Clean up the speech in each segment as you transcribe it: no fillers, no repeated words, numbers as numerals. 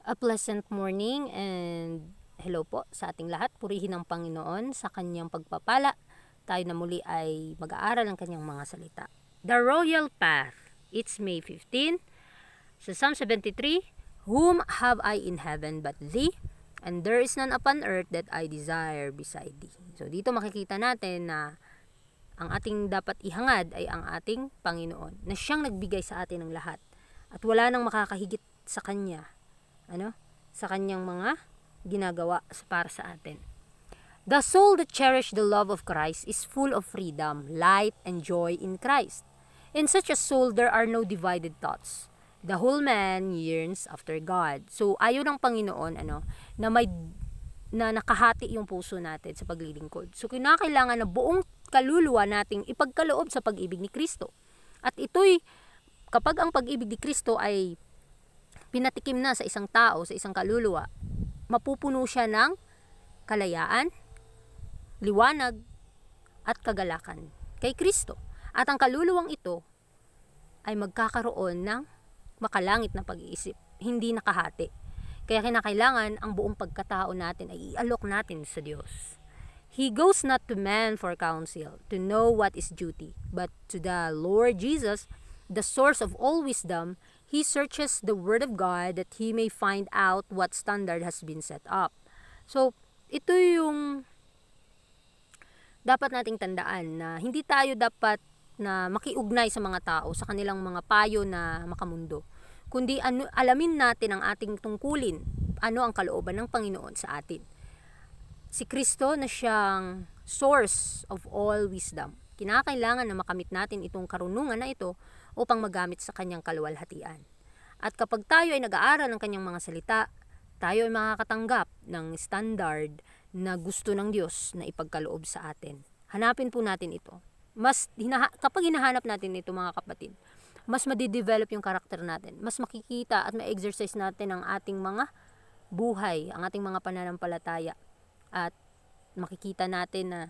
A pleasant morning and hello po sa ating lahat. Purihin ang Panginoon sa kanyang pagpapala. Tayo na muli ay mag-aaral ng kanyang mga salita. The Royal Path. It's May 15. Sa Psalm 73, Whom have I in heaven but thee? And there is none upon earth that I desire beside thee. So dito makikita natin na ang ating dapat ihangad ay ang ating Panginoon, na siyang nagbigay sa atin ng lahat. At wala nang makakahigit sa Kanya, sa Kanyang mga ginagawa para sa atin. The soul that cherishes the love of Christ is full of freedom, light, and joy in Christ. In such a soul, there are no divided thoughts. The whole man yearns after God. So, ayaw ng Panginoon, na nakahati yung puso natin sa paglilingkod. So, kinakailangan na buong kaluluwa nating ipagkaloob sa pag-ibig ni Kristo. At ito'y, kapag ang pag-ibig ni Kristo ay pinatikim na sa isang tao, sa isang kaluluwa, mapupuno siya ng kalayaan, liwanag, at kagalakan kay Kristo. At ang kaluluwang ito ay magkakaroon ng makalangit na pag-iisip, hindi nakahati. Kaya kinakailangan ang buong pagkatao natin ay ialok natin sa Diyos. He goes not to man for counsel, to know what is duty, but to the Lord Jesus, the source of all wisdom. He searches the Word of God that he may find out what standard has been set up. So, ito yung dapat nating tandaan, na hindi tayo dapat na makiugnay sa mga tao, sa kanilang mga payo na makamundo. Kundi alamin natin ang ating tungkulin, ano ang kalooban ng Panginoon sa atin. Si Kristo na siyang source of all wisdom. Kinakailangan na makamit natin itong karunungan na ito upang magamit sa kanyang kaluwalhatian. At kapag tayo ay nag-aaral ng kanyang mga salita, tayo ay makakatanggap ng standard na gusto ng Diyos na ipagkaloob sa atin. Hanapin po natin ito. Kapag hinahanap natin ito, mga kapatid, mas madidevelop yung karakter natin. Mas makikita at ma-exercise natin ang ating mga buhay, ang ating mga pananampalataya. At makikita natin na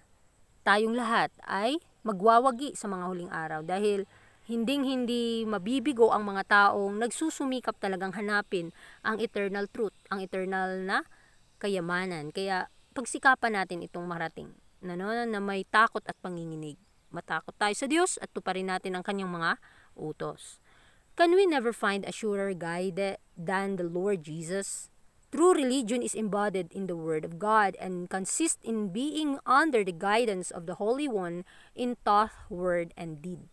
tayong lahat ay magwawagi sa mga huling araw, dahil hindi mabibigo ang mga taong nagsusumikap talagang hanapin ang eternal truth, ang eternal na kayamanan. Kaya pagsikapan natin itong marating na may takot at panginginig. Matakot tayo sa Diyos at tuparin natin ang kanyang mga utos. Can we never find a surer guide than the Lord Jesus? True religion is embodied in the Word of God and consists in being under the guidance of the Holy One in thought, word, and deed.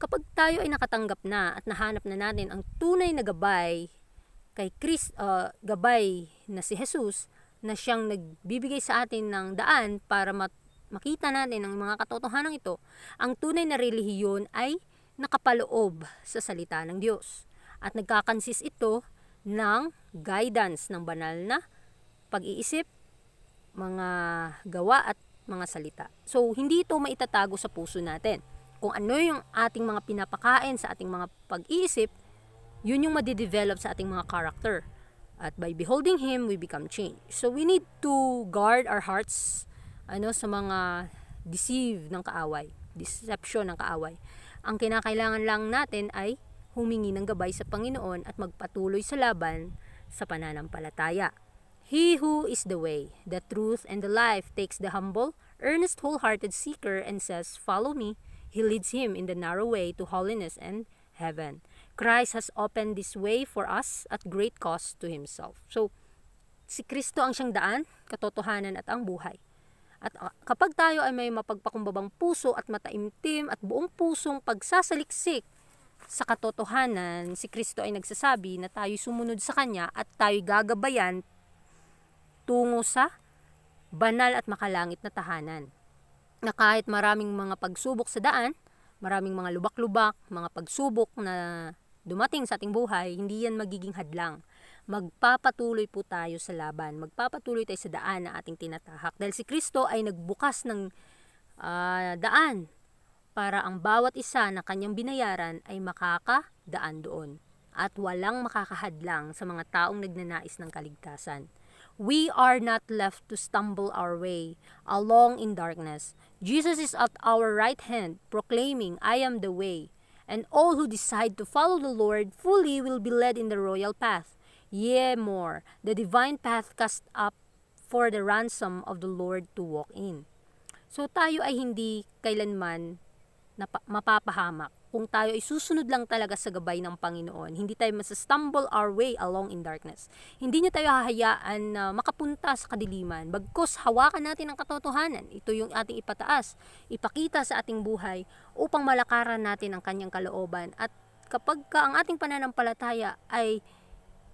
Kapag tayo ay nakatanggap na at nahanap na natin ang tunay na gabay kay gabay na si Jesus, na siyang nagbibigay sa atin ng daan para makita natin ang mga katotohanan ito, ang tunay na relihiyon ay nakapaloob sa salita ng Diyos. At nagkakansist ito ng guidance ng banal na pag-iisip, mga gawa at mga salita. So, hindi ito maitatago sa puso natin. Kung ano yung ating mga pinapakain sa ating mga pag-iisip, yun yung madidevelop sa ating mga character. At by beholding Him, we become changed. So, we need to guard our hearts sa mga deception ng kaaway. Ang kinakailangan lang natin ay humingi ng gabay sa Panginoon at magpatuloy sa laban sa pananampalataya. He who is the way, the truth, and the life takes the humble, earnest, wholehearted seeker and says, "Follow me." He leads him in the narrow way to holiness and heaven. Christ has opened this way for us at great cost to Himself. So, si Kristo ang siyang daan, katotohanan at ang buhay. At kapag tayo ay may mapagpakumbabang puso at mataimtim at buong pusong pagsasaliksik sa katotohanan, si Kristo ay nagsasabi na tayo sumunod sa Kanya at tayo gagabayan tungo sa banal at makalangit na tahanan. Na kahit maraming mga pagsubok sa daan, maraming mga lubak-lubak, mga pagsubok na dumating sa ating buhay, hindi yan magiging hadlang. Magpapatuloy po tayo sa laban. Magpapatuloy tayo sa daan na ating tinatahak. Dahil si Kristo ay nagbukas ng daan para ang bawat isa na kanyang binayaran ay makakadaan doon. At walang makakahadlang sa mga taong nagnanais ng kaligtasan. We are not left to stumble our way along in darkness. Jesus is at our right hand, proclaiming, "I am the way." And all who decide to follow the Lord fully will be led in the royal path. Yea more, the divine path cast up for the ransom of the Lord to walk in. So tayo ay hindi kailanman mapapahamak kung tayo ay susunod lang talaga sa gabay ng Panginoon. Hindi tayo masastumble our way along in darkness. Hindi niya tayo hahayaan na makapunta sa kadiliman. Bagkus hawakan natin ang katotohanan. Ito yung ating ipataas, ipakita sa ating buhay upang malakaran natin ang kanyang kalooban. At kapag ang ating pananampalataya ay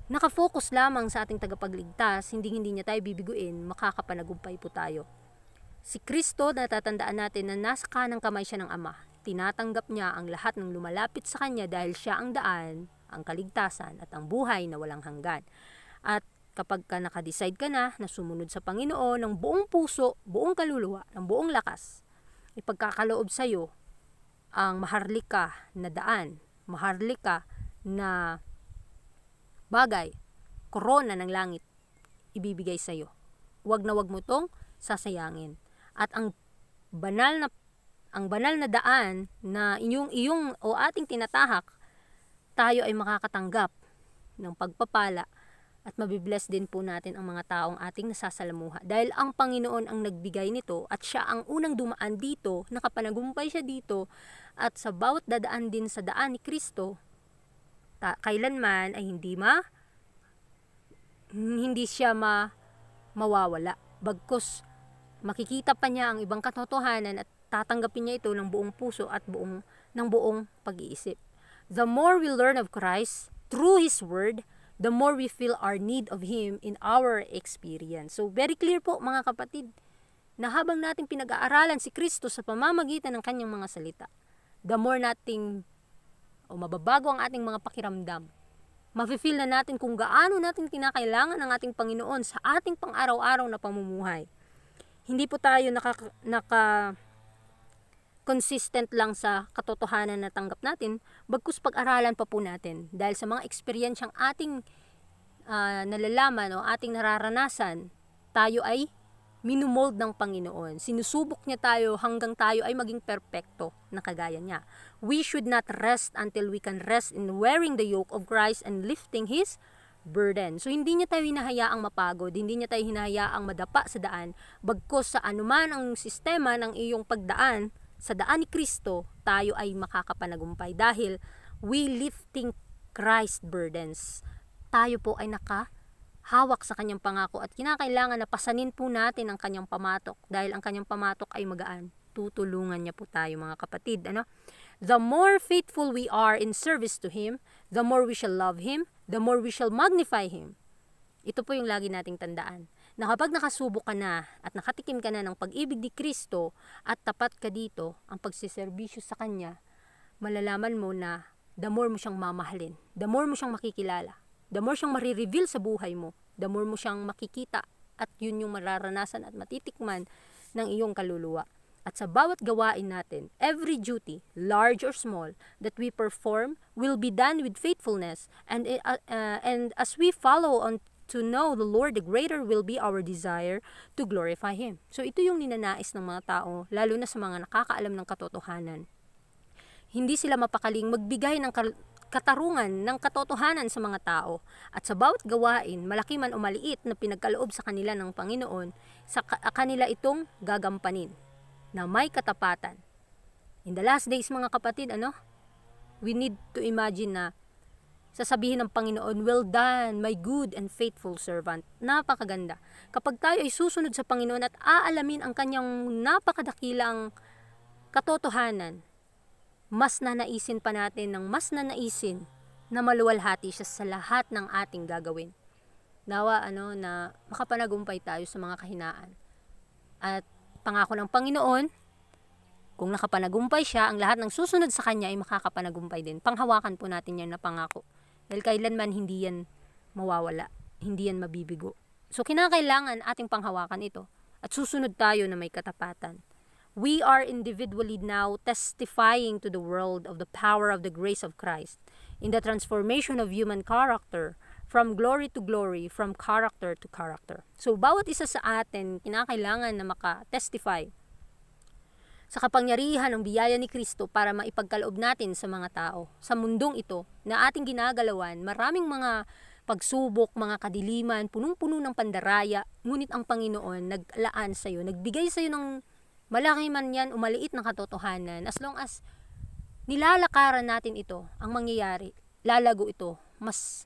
nakafocus lamang sa ating tagapagligtas, hindi niya tayo bibiguin, makakapanagumpay po tayo. Si Kristo, natatandaan natin na nasa kanang kamay siya ng Ama. Tinatanggap niya ang lahat ng lumalapit sa kanya dahil siya ang daan, ang kaligtasan at ang buhay na walang hanggan. At kapag ka nakadecide ka na sumunod sa Panginoon ng buong puso, buong kaluluwa, ng buong lakas, ipagkakaloob sa iyo ang maharlika na daan, maharlika na bagay, korona ng langit ibibigay sa iyo. Wag na wag mo tong sasayangin. At ang banal na daan na iyong o ating tinatahak, tayo ay makakatanggap ng pagpapala at mabibless din po natin ang mga taong ating nasasalamuha. Dahil ang Panginoon ang nagbigay nito at siya ang unang dumaan dito, nakapanagumpay siya dito, at sa bawat dadaan din sa daan ni Kristo, kailanman ay hindi siya mawawala. Bagkus makikita pa niya ang ibang katotohanan at tatanggapin niya ito ng buong puso at ng buong pag-iisip. The more we learn of Christ through His Word, the more we feel our need of Him in our experience. So very clear po mga kapatid, na habang natin pinag-aaralan si Kristo sa pamamagitan ng kanyang mga salita, the more mababago ang ating mga pakiramdam. Mafe-feel na natin kung gaano natin kinakailangan ng ating Panginoon sa ating pang-araw-araw na pamumuhay. Hindi po tayo consistent lang sa katotohanan na tanggap natin, bagkus pag-aralan pa po natin. Dahil sa mga eksperyensyang ating nalalaman o ating nararanasan, tayo ay minumold ng Panginoon. Sinusubok niya tayo hanggang tayo ay maging perpekto na kagaya niya. We should not rest until we can rest in wearing the yoke of Christ and lifting His burden. So hindi niya tayo hinahayaang mapagod, hindi niya tayo hinahayaang madapa sa daan, bagkus sa anuman ang sistema ng iyong pagdaan, sa daan ni Kristo, tayo ay makakapanagumpay dahil we lifting Christ burdens. Tayo po ay nakahawak sa kanyang pangako at kinakailangan na pasanin po natin ang kanyang pamatok dahil ang kanyang pamatok ay magaan. Tutulungan niya po tayo mga kapatid. The more faithful we are in service to Him, the more we shall love Him, the more we shall magnify Him. Ito po yung lagi nating tandaan. Na kapag nakasubok ka na at nakatikim ka na ng pag-ibig ni Kristo at tapat ka dito, ang pagsiservisyo sa Kanya, malalaman mo na the more mo siyang mamahalin, the more mo siyang makikilala, the more siyang marireveal sa buhay mo, the more mo siyang makikita at yun yung mararanasan at matitikman ng iyong kaluluwa. At sa bawat gawain natin, every duty, large or small, that we perform will be done with faithfulness and as we follow on to know the Lord, the greater will be our desire to glorify Him. So ito yung ninanais ng mga tao, lalo na sa mga nakakaalam ng katotohanan. Hindi sila mapakaling magbigay ng katarungan ng katotohanan sa mga tao. At sa bawat gawain, malaki man o maliit na pinagkaloob sa kanila ng Panginoon, sa kanila itong gagampanin na may katapatan. In the last days mga kapatid, we need to imagine na sasabihin ng Panginoon, well done, my good and faithful servant. Napakaganda. Kapag tayo ay susunod sa Panginoon at aalamin ang kanyang napakadakilang katotohanan, mas nanaisin pa natin na maluwalhati siya sa lahat ng ating gagawin. Nawa na makapanagumpay tayo sa mga kahinaan. At pangako ng Panginoon, kung nakapanagumpay siya, ang lahat ng susunod sa kanya ay makakapanagumpay din. Panghawakan po natin yan na pangako. Dahil kailanman hindi yan mawawala, hindi yan mabibigo. So kinakailangan ating panghawakan ito at susunod tayo na may katapatan. We are individually now testifying to the world of the power of the grace of Christ in the transformation of human character from glory to glory, from character to character. So bawat isa sa atin kinakailangan na maka-testify sa kapangyarihan ng biyaya ni Kristo para maipagkaloob natin sa mga tao. Sa mundong ito na ating ginagalawan, maraming mga pagsubok, mga kadiliman, punong-puno ng pandaraya, ngunit ang Panginoon naglaan sa iyo, nagbigay sa iyo ng malaki man yan o maliit na katotohanan. As long as nilalakaran natin ito, ang mangyayari, lalago ito, mas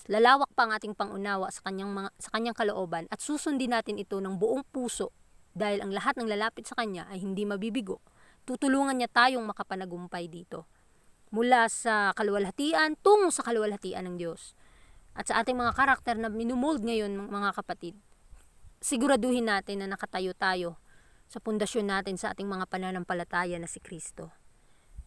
lalawak pa ang ating pangunawa sa kanyang kalooban at susundin natin ito ng buong puso dahil ang lahat ng lalapit sa kanya ay hindi mabibigo. Tutulungan niya tayong makapanagumpay dito. Mula sa kaluwalhatian tungo sa kaluwalhatian ng Diyos. At sa ating mga karakter na minumold ngayon, mga kapatid, siguraduhin natin na nakatayo tayo sa pundasyon natin sa ating mga pananampalataya na si Kristo.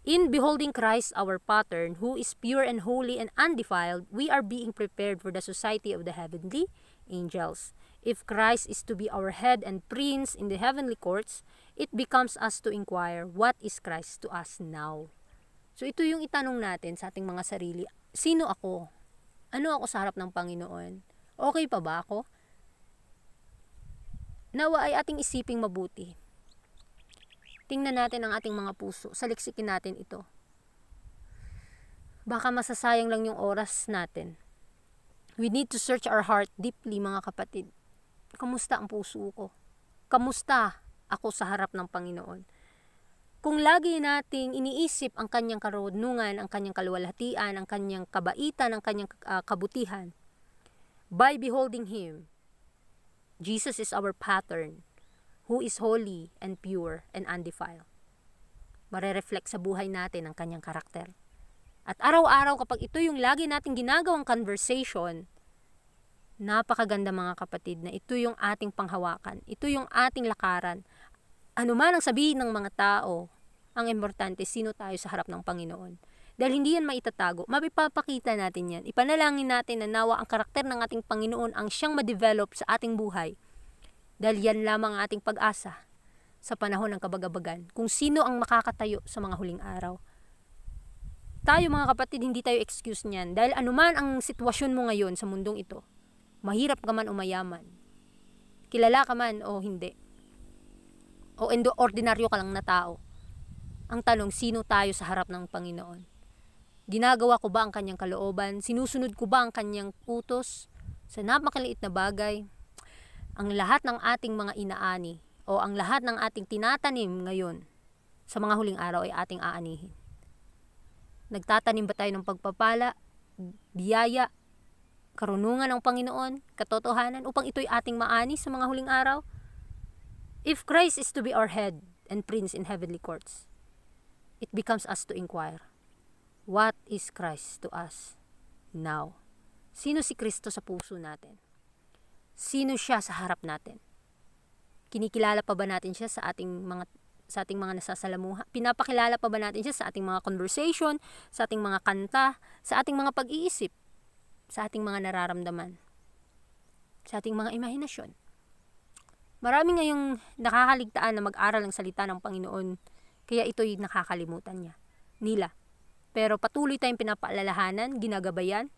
In beholding Christ, our pattern, who is pure and holy and undefiled, we are being prepared for the society of the heavenly angels. If Christ is to be our head and prince in the heavenly courts, it becomes us to inquire, what is Christ to us now? So ito yung itanong natin sa ating mga sarili. Sino ako? Ano ako sa harap ng Panginoon? Okay pa ba ako? Nawa ay ating isiping mabuti. Tingnan natin ang ating mga puso. Saliksikin natin ito. Baka masasayang lang yung oras natin. We need to search our heart deeply, mga kapatid. Kamusta ang puso ko? Kamusta ako sa harap ng Panginoon? Kung lagi nating iniisip ang kanyang karunungan, ang kanyang kaluwalhatian, ang kanyang kabaitan, ang kanyang kabutihan, by beholding Him, Jesus is our pattern, who is holy and pure and undefiled. Marereflect sa buhay natin ang kanyang karakter. At araw-araw kapag ito yung lagi nating ginagawang conversation, napakaganda mga kapatid na ito yung ating panghawakan, ito yung ating lakaran. Ano man ang sabihin ng mga tao, ang importante, sino tayo sa harap ng Panginoon. Dahil hindi yan maitatago, mapipapakita natin yan. Ipanalangin natin na nawa ang karakter ng ating Panginoon ang siyang ma-develop sa ating buhay. Dahil yan lamang ang ating pag-asa sa panahon ng kabagabagan. Kung sino ang makakatayo sa mga huling araw. Tayo mga kapatid, hindi tayo excuse niyan. Dahil anuman ang sitwasyon mo ngayon sa mundong ito, mahirap ka man o mayaman, kilala ka man o hindi, o ordinaryo ka lang na tao. Ang tanong, sino tayo sa harap ng Panginoon? Ginagawa ko ba ang kanyang kalooban? Sinusunod ko ba ang kanyang utos? Sa napakaliit na bagay, ang lahat ng ating mga inaani o ang lahat ng ating tinatanim ngayon sa mga huling araw ay ating aanihin. Nagtatanim ba tayo ng pagpapala, biyaya, karunungan ng Panginoon, katotohanan upang ito'y ating maani sa mga huling araw? If Christ is to be our head and prince in heavenly courts, it becomes us to inquire, what is Christ to us now? Sino si Kristo sa puso natin? Sino siya sa harap natin? Kinikilala pa ba natin siya sa ating mga nasasalamuha? Pinapakilala pa ba natin siya sa ating mga conversation, sa ating mga kanta, sa ating mga pag-iisip, sa ating mga nararamdaman, sa ating mga imahinasyon? Marami ngayong nakakaligtaan na mag-aral ng salita ng Panginoon, kaya ito'y nakakalimutan nila. Pero patuloy tayong pinapaalalahanan, ginagabayan,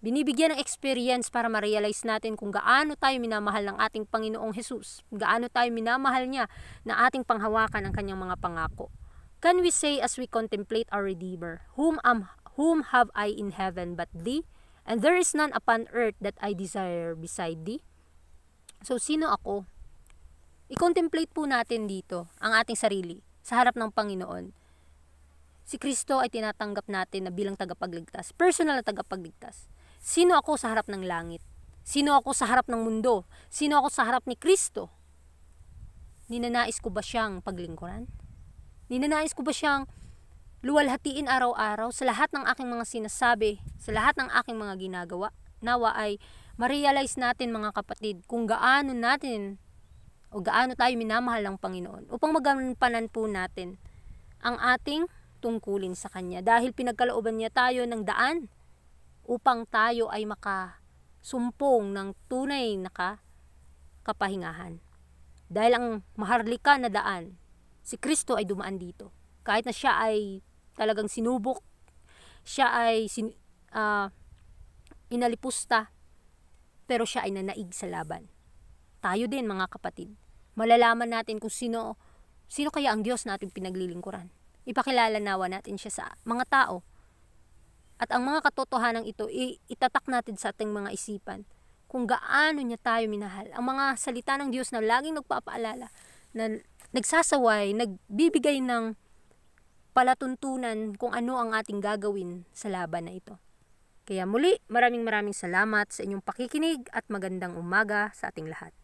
binibigyan ng experience para ma-realize natin kung gaano tayo minamahal ng ating Panginoong Jesus, gaano tayo minamahal niya na ating panghawakan ang kanyang mga pangako. Can we say as we contemplate our Redeemer, whom have I in heaven but thee? And there is none upon earth that I desire beside thee? So, sino ako? I-contemplate po natin dito ang ating sarili sa harap ng Panginoon. Si Kristo ay tinatanggap natin na bilang tagapagligtas, personal na tagapagligtas. Sino ako sa harap ng langit? Sino ako sa harap ng mundo? Sino ako sa harap ni Kristo? Ninanais ko ba siyang paglingkuran? Ninanais ko ba siyang luwalhatiin araw-araw sa lahat ng aking mga sinasabi, sa lahat ng aking mga ginagawa? Nawa ay ma-realize natin mga kapatid kung gaano tayo minamahal ng Panginoon upang magampanan po natin ang ating tungkulin sa Kanya. Dahil pinagkalooban niya tayo ng daan upang tayo ay makasumpong ng tunay na kapahingahan. Dahil ang maharlika na daan, si Kristo ay dumaan dito. Kahit na siya ay talagang sinubok, siya ay inalipusta, pero siya ay nanaig sa laban. Tayo din mga kapatid, malalaman natin kung sino kaya ang Diyos natin pinaglilingkuran. Ipakilala nawa natin siya sa mga tao. At ang mga katotohanan ito, itatak natin sa ating mga isipan kung gaano niya tayo minahal. Ang mga salita ng Diyos na laging nagpapaalala, na nagsasaway, nagbibigay ng palatuntunan kung ano ang ating gagawin sa laban na ito. Kaya muli, maraming salamat sa inyong pakikinig at magandang umaga sa ating lahat.